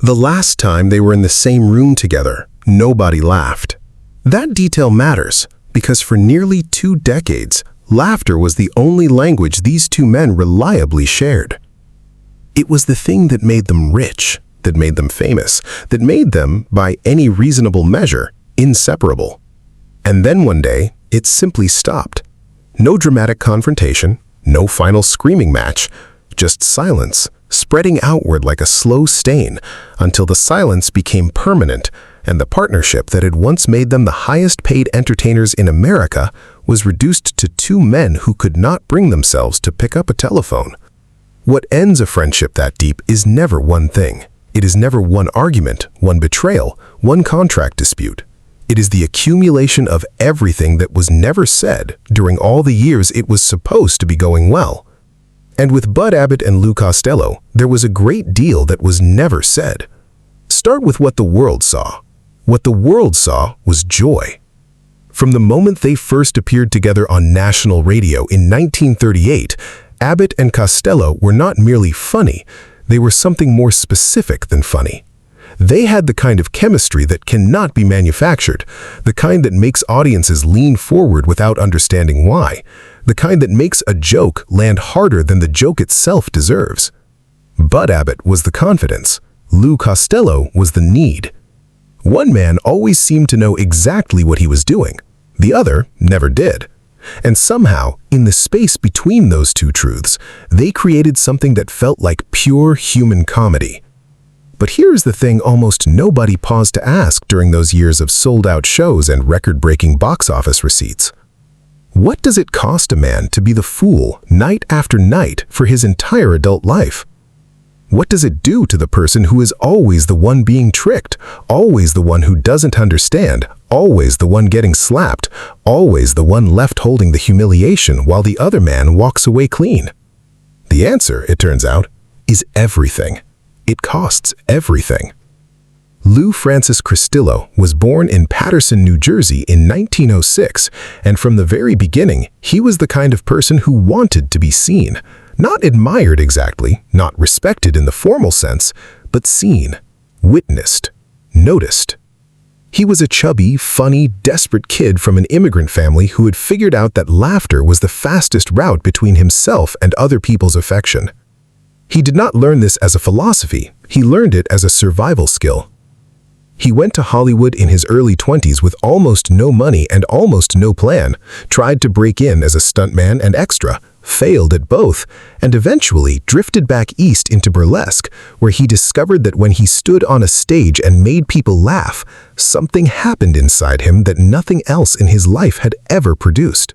The last time they were in the same room together, nobody laughed. That detail matters because for nearly 2 decades, laughter was the only language these two men reliably shared. It was the thing that made them rich, that made them famous, that made them, by any reasonable measure, inseparable. And then one day, it simply stopped. No dramatic confrontation, no final screaming match, just silence, spreading outward like a slow stain until the silence became permanent and the partnership that had once made them the highest-paid entertainers in America was reduced to 2 men who could not bring themselves to pick up a telephone. What ends a friendship that deep is never one thing. It is never one argument, one betrayal, one contract dispute. It is the accumulation of everything that was never said during all the years it was supposed to be going well. And with Abbott and Lou Costello, there was a great deal that was never said. Start with what the world saw. What the world saw was joy. From the moment they first appeared together on national radio in 1938, Abbott and Costello were not merely funny, they were something more specific than funny. They had the kind of chemistry that cannot be manufactured, the kind that makes audiences lean forward without understanding why, the kind that makes a joke land harder than the joke itself deserves. Bud Abbott was the confidence. Lou Costello was the need. One man always seemed to know exactly what he was doing. The other never did. And somehow, in the space between those two truths, they created something that felt like pure human comedy. But here's the thing almost nobody paused to ask during those years of sold-out shows and record-breaking box office receipts. What does it cost a man to be the fool night after night for his entire adult life? What does it do to the person who is always the one being tricked, always the one who doesn't understand, always the one getting slapped, always the one left holding the humiliation while the other man walks away clean? The answer, it turns out, is everything. It costs everything. Lou Francis Costello was born in Paterson, New Jersey in 1906, and from the very beginning, he was the kind of person who wanted to be seen. Not admired exactly, not respected in the formal sense, but seen, witnessed, noticed. He was a chubby, funny, desperate kid from an immigrant family who had figured out that laughter was the fastest route between himself and other people's affection. He did not learn this as a philosophy, he learned it as a survival skill. He went to Hollywood in his early 20s with almost no money and almost no plan, tried to break in as a stuntman and extra, failed at both, and eventually drifted back east into burlesque, where he discovered that when he stood on a stage and made people laugh, something happened inside him that nothing else in his life had ever produced.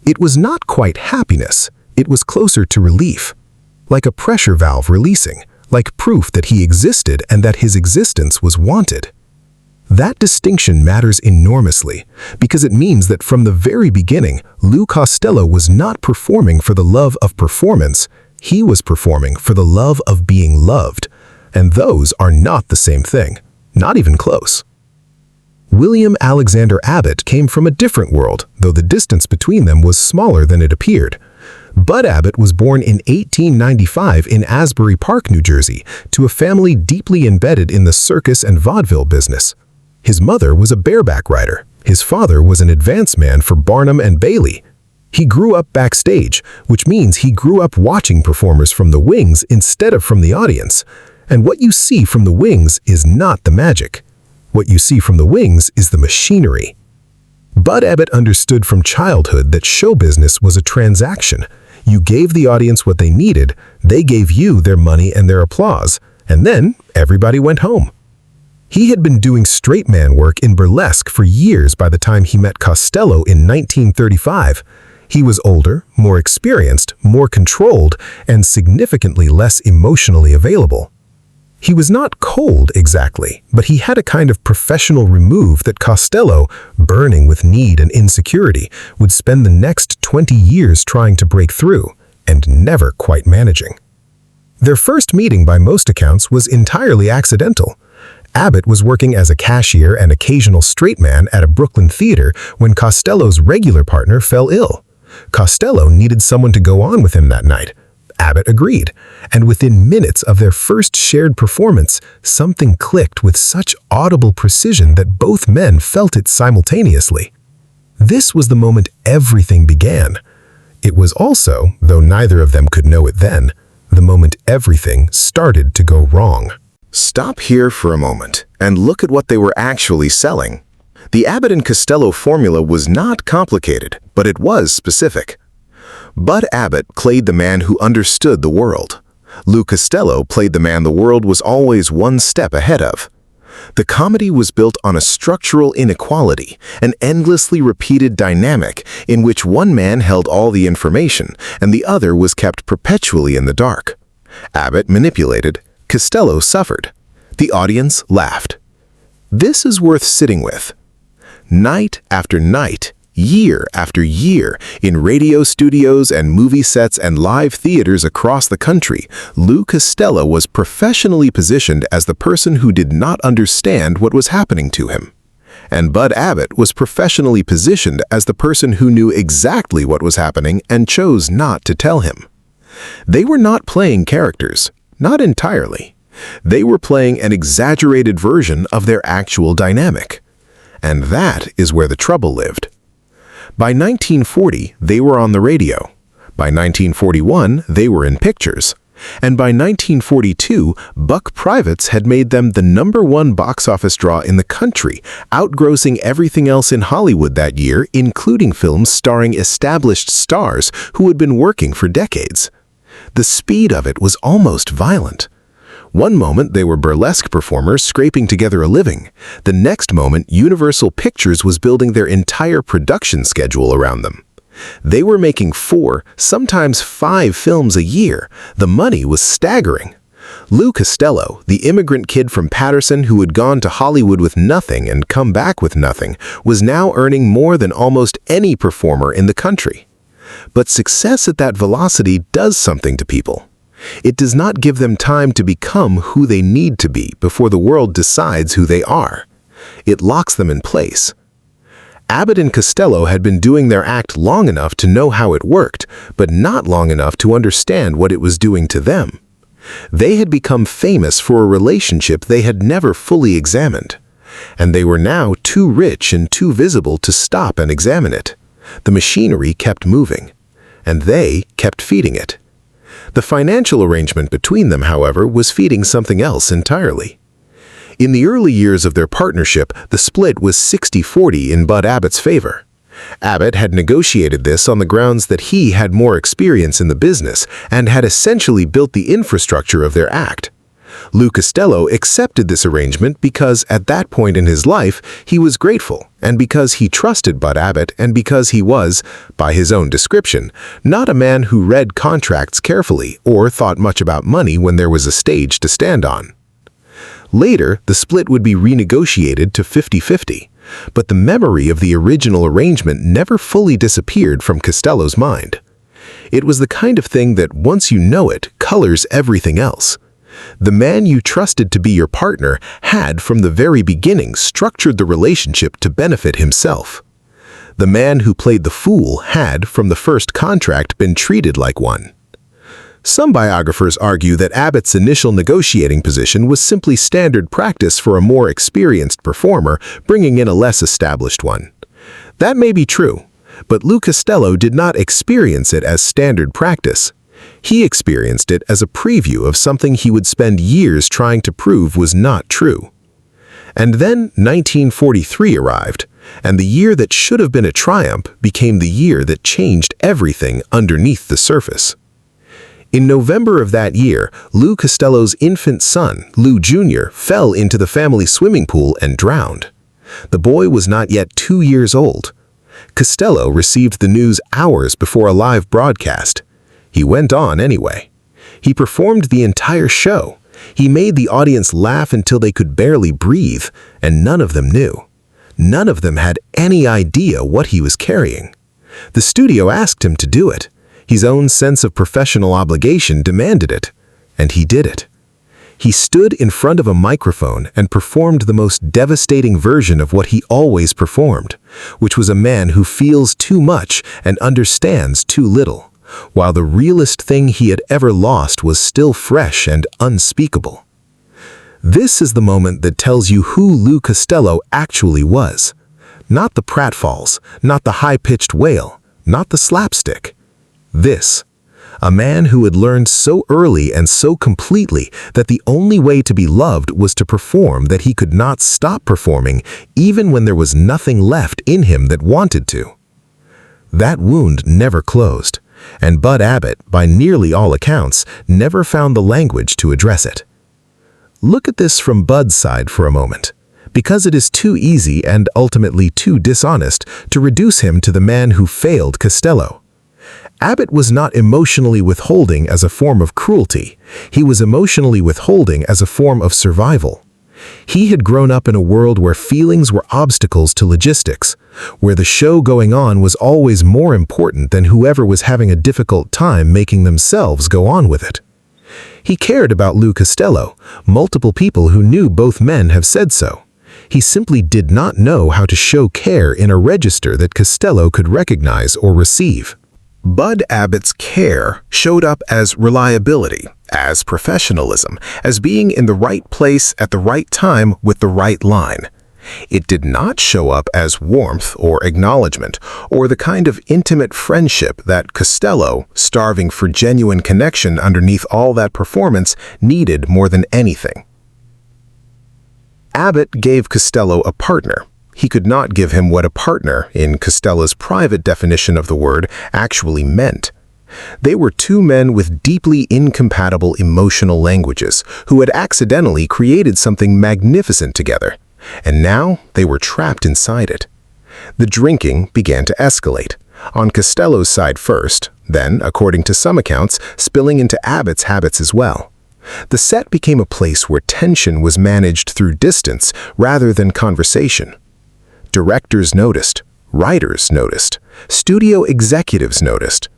It was not quite happiness, it was closer to relief, like a pressure valve releasing, like proof that he existed and that his existence was wanted. That distinction matters enormously because it means that from the very beginning, Lou Costello was not performing for the love of performance, he was performing for the love of being loved, and those are not the same thing, not even close. William Alexander Abbott came from a different world, though the distance between them was smaller than it appeared. Bud Abbott was born in 1895 in Asbury Park, New Jersey, to a family deeply embedded in the circus and vaudeville business. His mother was a bareback rider. His father was an advance man for Barnum and Bailey. He grew up backstage, which means he grew up watching performers from the wings instead of from the audience. And what you see from the wings is not the magic. What you see from the wings is the machinery. Bud Abbott understood from childhood that show business was a transaction. You gave the audience what they needed, they gave you their money and their applause, and then everybody went home. He had been doing straight man work in burlesque for years by the time he met Costello in 1935. He was older, more experienced, more controlled, and significantly less emotionally available. He was not cold exactly, but he had a kind of professional remove that Costello, burning with need and insecurity, would spend the next 20 years trying to break through, and never quite managing. Their first meeting by most accounts was entirely accidental. Abbott was working as a cashier and occasional straight man at a Brooklyn theater when Costello's regular partner fell ill. Costello needed someone to go on with him that night. Abbott agreed, and within minutes of their first shared performance, something clicked with such audible precision that both men felt it simultaneously. This was the moment everything began. It was also, though neither of them could know it then, the moment everything started to go wrong. Stop here for a moment and look at what they were actually selling. The Abbott and Costello formula was not complicated, but it was specific. Bud Abbott played the man who understood the world. Lou Costello played the man the world was always one step ahead of. The comedy was built on a structural inequality, an endlessly repeated dynamic in which one man held all the information and the other was kept perpetually in the dark. Abbott manipulated, Costello suffered. The audience laughed. This is worth sitting with. Night after night, year after year, in radio studios and movie sets and live theaters across the country, Lou Costello was professionally positioned as the person who did not understand what was happening to him. And Bud Abbott was professionally positioned as the person who knew exactly what was happening and chose not to tell him. They were not playing characters, not entirely. They were playing an exaggerated version of their actual dynamic. And that is where the trouble lived. By 1940, they were on the radio. By 1941, they were in pictures. And by 1942, Buck Privates had made them the #1 box office draw in the country, outgrossing everything else in Hollywood that year, including films starring established stars who had been working for decades. The speed of it was almost violent. One moment they were burlesque performers scraping together a living. The next moment, Universal Pictures was building their entire production schedule around them. They were making 4, sometimes 5 films a year. The money was staggering. Lou Costello, the immigrant kid from Patterson who had gone to Hollywood with nothing and come back with nothing, was now earning more than almost any performer in the country. But success at that velocity does something to people. It does not give them time to become who they need to be before the world decides who they are. It locks them in place. Abbott and Costello had been doing their act long enough to know how it worked, but not long enough to understand what it was doing to them. They had become famous for a relationship they had never fully examined. And they were now too rich and too visible to stop and examine it. The machinery kept moving, and they kept feeding it. The financial arrangement between them, however, was feeding something else entirely. In the early years of their partnership, the split was 60-40 in Bud Abbott's favor. Abbott had negotiated this on the grounds that he had more experience in the business and had essentially built the infrastructure of their act. Lou Costello accepted this arrangement because at that point in his life he was grateful, and because he trusted Bud Abbott, and because he was, by his own description, not a man who read contracts carefully or thought much about money when there was a stage to stand on. Later, the split would be renegotiated to 50-50, but the memory of the original arrangement never fully disappeared from Costello's mind. It was the kind of thing that, once you know it, colors everything else. The man you trusted to be your partner had, from the very beginning, structured the relationship to benefit himself. The man who played the fool had, from the first contract, been treated like one. Some biographers argue that Abbott's initial negotiating position was simply standard practice for a more experienced performer, bringing in a less established one. That may be true, but Lou Costello did not experience it as standard practice. He experienced it as a preview of something he would spend years trying to prove was not true. And then 1943 arrived, and the year that should have been a triumph became the year that changed everything underneath the surface. In November of that year, Lou Costello's infant son, Lou Jr., fell into the family swimming pool and drowned. The boy was not yet 2 years old. Costello received the news hours before a live broadcast. He went on anyway. He performed the entire show. He made the audience laugh until they could barely breathe, and none of them knew. None of them had any idea what he was carrying. The studio asked him to do it. His own sense of professional obligation demanded it, and he did it. He stood in front of a microphone and performed the most devastating version of what he always performed, which was a man who feels too much and understands too little, while the realest thing he had ever lost was still fresh and unspeakable. This is the moment that tells you who Lou Costello actually was. Not the pratfalls, not the high-pitched wail, not the slapstick. This, a man who had learned so early and so completely that the only way to be loved was to perform, that he could not stop performing even when there was nothing left in him that wanted to. That wound never closed, and Bud Abbott, by nearly all accounts, never found the language to address it. Look at this from Bud's side for a moment, because it is too easy and ultimately too dishonest to reduce him to the man who failed Costello. Abbott was not emotionally withholding as a form of cruelty. He was emotionally withholding as a form of survival. He had grown up in a world where feelings were obstacles to logistics, where the show going on was always more important than whoever was having a difficult time making themselves go on with it. He cared about Lou Costello. Multiple people who knew both men have said so. He simply did not know how to show care in a register that Costello could recognize or receive. Bud Abbott's care showed up as reliability, as professionalism, as being in the right place at the right time with the right line. It did not show up as warmth or acknowledgement or the kind of intimate friendship that Costello, starving for genuine connection underneath all that performance, needed more than anything. Abbott gave Costello a partner. He could not give him what a partner, in Costello's private definition of the word, actually meant. They were two men with deeply incompatible emotional languages who had accidentally created something magnificent together, and now they were trapped inside it. The drinking began to escalate, on Costello's side first, then, according to some accounts, spilling into Abbott's habits as well. The set became a place where tension was managed through distance rather than conversation. Directors noticed, writers noticed, studio executives noticed.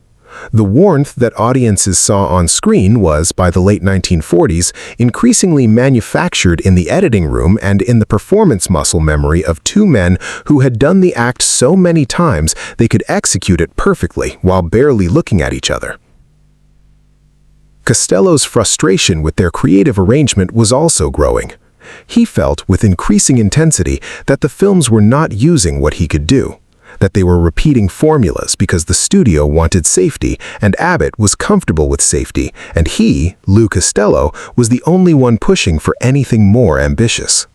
The warmth that audiences saw on screen was, by the late 1940s, increasingly manufactured in the editing room and in the performance muscle memory of two men who had done the act so many times they could execute it perfectly while barely looking at each other. Costello's frustration with their creative arrangement was also growing. He felt with increasing intensity that the films were not using what he could do, that they were repeating formulas because the studio wanted safety and Abbott was comfortable with safety, and he, Lou Costello, was the only one pushing for anything more ambitious.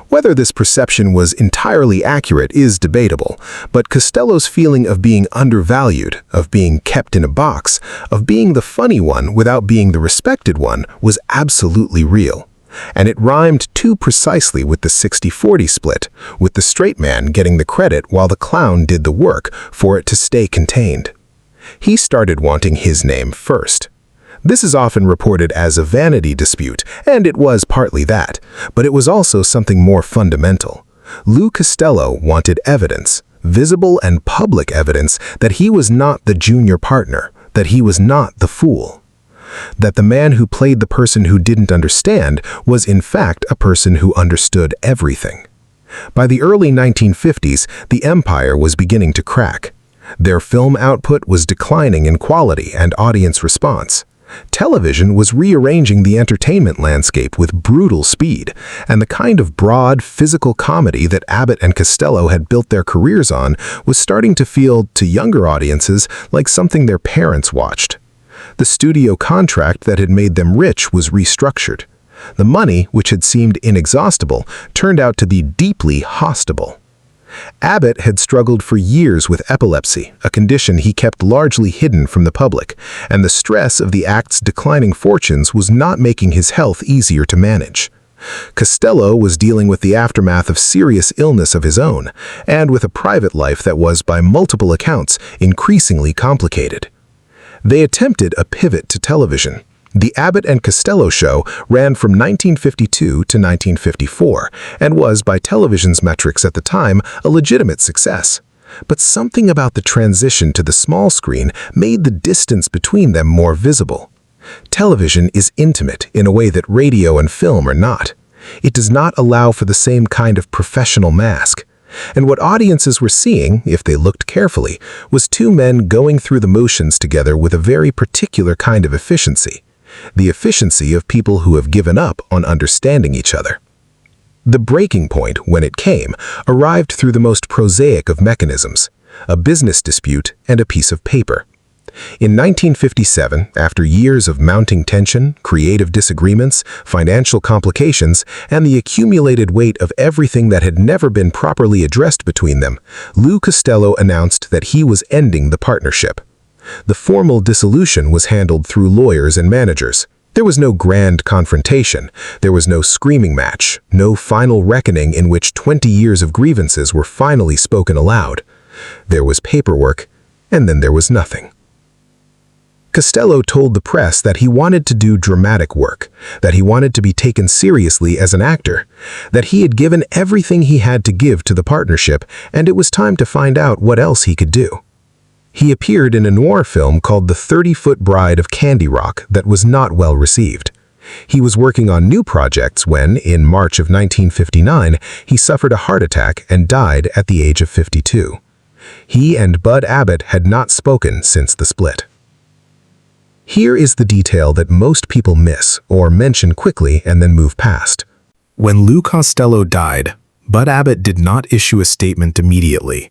Whether this perception was entirely accurate is debatable, but Costello's feeling of being undervalued, of being kept in a box, of being the funny one without being the respected one was absolutely real. And it rhymed too precisely with the 60-40 split, with the straight man getting the credit while the clown did the work for it to stay contained. He started wanting his name first. This is often reported as a vanity dispute, and it was partly that, but it was also something more fundamental. Lou Costello wanted evidence, visible and public evidence, that he was not the junior partner, that he was not the fool. That the man who played the person who didn't understand was in fact a person who understood everything. By the early 1950s, the empire was beginning to crack. Their film output was declining in quality and audience response. Television was rearranging the entertainment landscape with brutal speed, and the kind of broad, physical comedy that Abbott and Costello had built their careers on was starting to feel, to younger audiences, like something their parents watched. The studio contract that had made them rich was restructured. The money, which had seemed inexhaustible, turned out to be deeply hostile. Abbott had struggled for years with epilepsy, a condition he kept largely hidden from the public, and the stress of the act's declining fortunes was not making his health easier to manage. Costello was dealing with the aftermath of serious illness of his own, and with a private life that was, by multiple accounts, increasingly complicated. They attempted a pivot to television. The Abbott and Costello show ran from 1952 to 1954 and was, by television's metrics at the time, a legitimate success. But something about the transition to the small screen made the distance between them more visible. Television is intimate in a way that radio and film are not. It does not allow for the same kind of professional mask. And what audiences were seeing, if they looked carefully, was two men going through the motions together with a very particular kind of efficiency. The efficiency of people who have given up on understanding each other. The breaking point, when it came, arrived through the most prosaic of mechanisms, a business dispute and a piece of paper. In 1957, after years of mounting tension, creative disagreements, financial complications, and the accumulated weight of everything that had never been properly addressed between them, Lou Costello announced that he was ending the partnership. The formal dissolution was handled through lawyers and managers. There was no grand confrontation. There was no screaming match, no final reckoning in which 20 years of grievances were finally spoken aloud. There was paperwork, and then there was nothing. Costello told the press that he wanted to do dramatic work, that he wanted to be taken seriously as an actor, that he had given everything he had to give to the partnership, and it was time to find out what else he could do. He appeared in a noir film called The 30-Foot Bride of Candy Rock that was not well received. He was working on new projects when, in March of 1959, he suffered a heart attack and died at the age of 52. He and Bud Abbott had not spoken since the split. Here is the detail that most people miss or mention quickly and then move past. When Lou Costello died, Bud Abbott did not issue a statement immediately.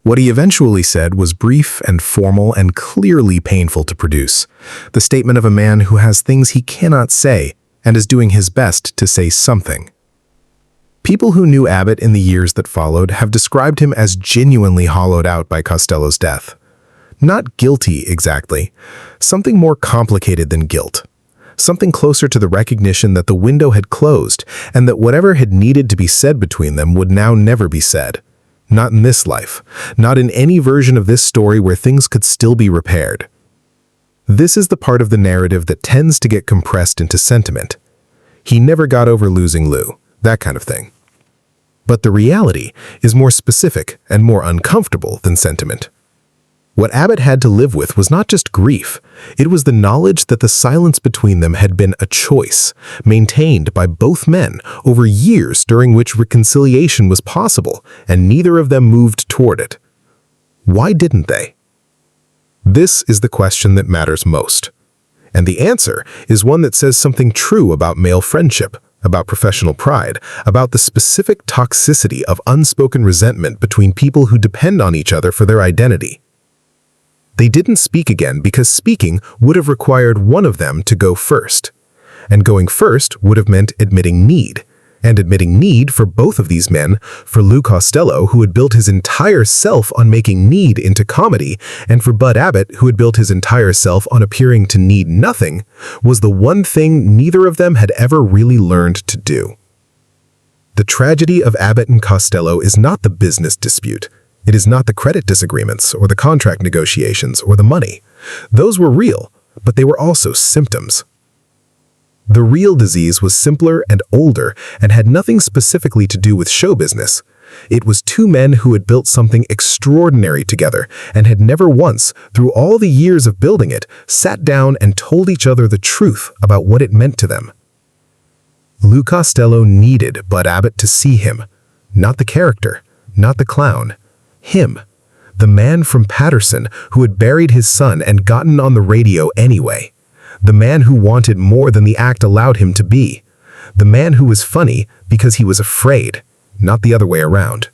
What he eventually said was brief and formal and clearly painful to produce. The statement of a man who has things he cannot say and is doing his best to say something. People who knew Abbott in the years that followed have described him as genuinely hollowed out by Costello's death. Not guilty, exactly. Something more complicated than guilt. Something closer to the recognition that the window had closed and that whatever had needed to be said between them would now never be said. Not in this life. Not in any version of this story where things could still be repaired. This is the part of the narrative that tends to get compressed into sentiment. He never got over losing Lou, that kind of thing. But the reality is more specific and more uncomfortable than sentiment. What Abbott had to live with was not just grief. It was the knowledge that the silence between them had been a choice, maintained by both men over years during which reconciliation was possible, and neither of them moved toward it. Why didn't they? This is the question that matters most. And the answer is one that says something true about male friendship, about professional pride, about the specific toxicity of unspoken resentment between people who depend on each other for their identity. They didn't speak again because speaking would have required one of them to go first. And going first would have meant admitting need. And admitting need for both of these men, for Lou Costello, who had built his entire self on making need into comedy, and for Bud Abbott, who had built his entire self on appearing to need nothing, was the one thing neither of them had ever really learned to do. The tragedy of Abbott and Costello is not the business dispute. It is not the credit disagreements or the contract negotiations or the money. Those were real, but they were also symptoms. The real disease was simpler and older and had nothing specifically to do with show business. It was two men who had built something extraordinary together and had never once, through all the years of building it, sat down and told each other the truth about what it meant to them. Lou Costello needed Bud Abbott to see him, not the character, not the clown. Him, the man from Patterson who had buried his son and gotten on the radio anyway. The man who wanted more than the act allowed him to be. The man who was funny because he was afraid, not the other way around.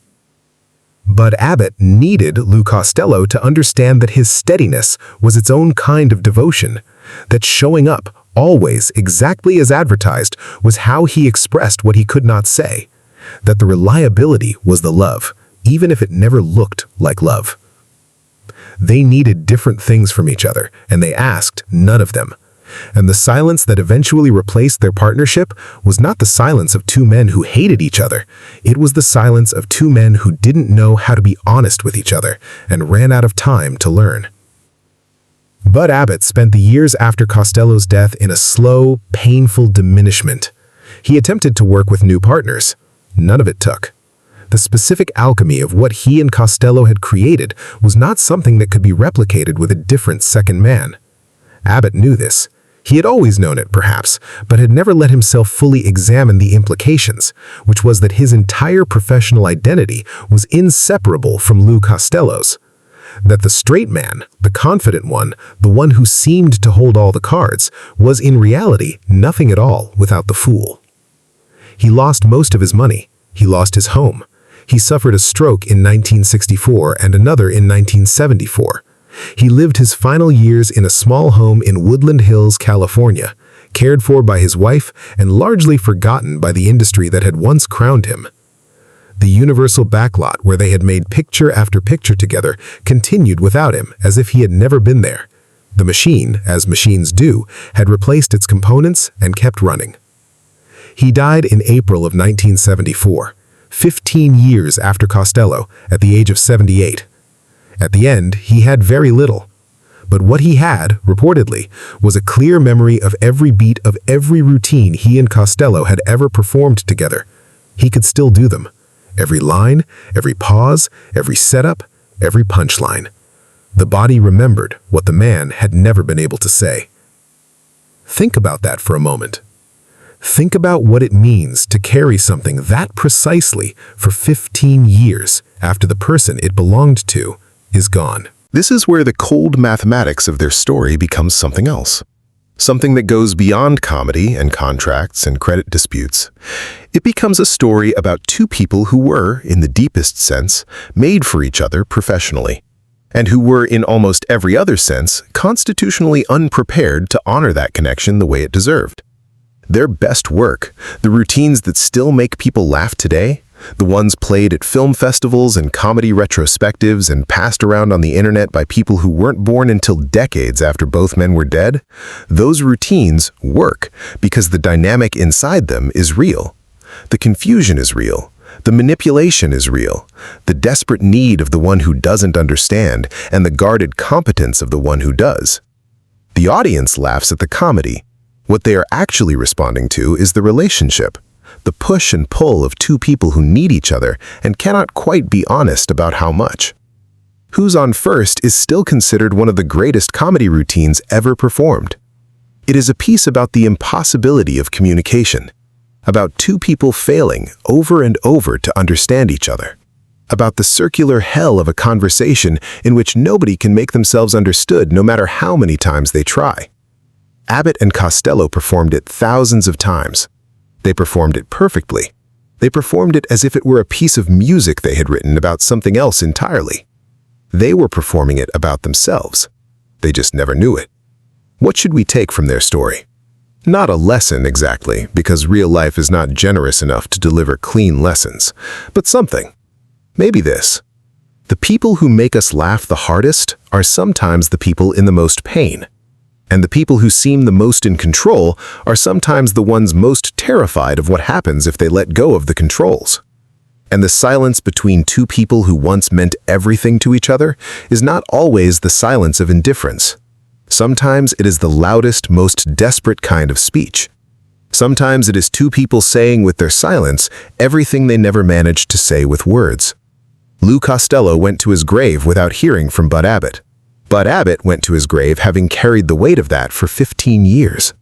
Bud Abbott needed Lou Costello to understand that his steadiness was its own kind of devotion, that showing up, always exactly as advertised, was how he expressed what he could not say, that the reliability was the love, even if it never looked like love. They needed different things from each other, and they asked none of them. And the silence that eventually replaced their partnership was not the silence of two men who hated each other. It was the silence of two men who didn't know how to be honest with each other and ran out of time to learn. Bud Abbott spent the years after Costello's death in a slow, painful diminishment. He attempted to work with new partners. None of it took. The specific alchemy of what he and Costello had created was not something that could be replicated with a different second man. Abbott knew this. He had always known it, perhaps, but had never let himself fully examine the implications, which was that his entire professional identity was inseparable from Lou Costello's. That the straight man, the confident one, the one who seemed to hold all the cards, was in reality nothing at all without the fool. He lost most of his money. He lost his home. He suffered a stroke in 1964 and another in 1974. He lived his final years in a small home in Woodland Hills, California, cared for by his wife and largely forgotten by the industry that had once crowned him. The Universal backlot where they had made picture after picture together continued without him as if he had never been there. The machine, as machines do, had replaced its components and kept running. He died in April of 1974, 15 years after Costello, at the age of 78. At the end, he had very little. But what he had, reportedly, was a clear memory of every beat of every routine he and Costello had ever performed together. He could still do them. Every line, every pause, every setup, every punchline. The body remembered what the man had never been able to say. Think about that for a moment. Think about what it means to carry something that precisely for 15 years after the person it belonged to is gone. This is where the cold mathematics of their story becomes something else. Something that goes beyond comedy and contracts and credit disputes. It becomes a story about two people who were, in the deepest sense, made for each other professionally, and who were, in almost every other sense, constitutionally unprepared to honor that connection the way it deserved. Their best work, the routines that still make people laugh today, the ones played at film festivals and comedy retrospectives and passed around on the internet by people who weren't born until decades after both men were dead, those routines work because the dynamic inside them is real. The confusion is real. The manipulation is real. The desperate need of the one who doesn't understand and the guarded competence of the one who does. The audience laughs at the comedy. What they are actually responding to is the relationship. The push and pull of two people who need each other and cannot quite be honest about how much. Who's on First is still considered one of the greatest comedy routines ever performed. It is a piece about the impossibility of communication, about two people failing over and over to understand each other, about the circular hell of a conversation in which nobody can make themselves understood no matter how many times they try. Abbott and Costello performed it thousands of times. They performed it perfectly. They performed it as if it were a piece of music they had written about something else entirely. They were performing it about themselves. They just never knew it. What should we take from their story? Not a lesson exactly, because real life is not generous enough to deliver clean lessons, but something. Maybe this. The people who make us laugh the hardest are sometimes the people in the most pain. And the people who seem the most in control are sometimes the ones most terrified of what happens if they let go of the controls. And the silence between two people who once meant everything to each other is not always the silence of indifference. Sometimes it is the loudest, most desperate kind of speech. Sometimes it is two people saying with their silence everything they never managed to say with words. Lou Costello went to his grave without hearing from Bud Abbott. Bud Abbott went to his grave having carried the weight of that for 15 years.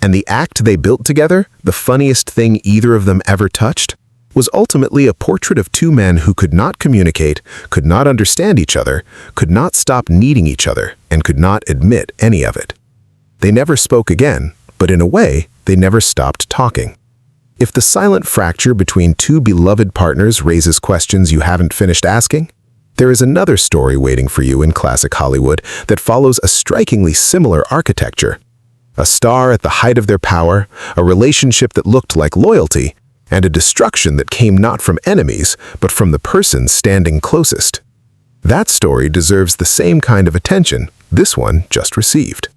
And the act they built together, the funniest thing either of them ever touched, was ultimately a portrait of two men who could not communicate, could not understand each other, could not stop needing each other, and could not admit any of it. They never spoke again, but in a way, they never stopped talking. If the silent fracture between two beloved partners raises questions you haven't finished asking, there is another story waiting for you in classic Hollywood that follows a strikingly similar architecture. A star at the height of their power, a relationship that looked like loyalty, and a destruction that came not from enemies, but from the person standing closest. That story deserves the same kind of attention this one just received.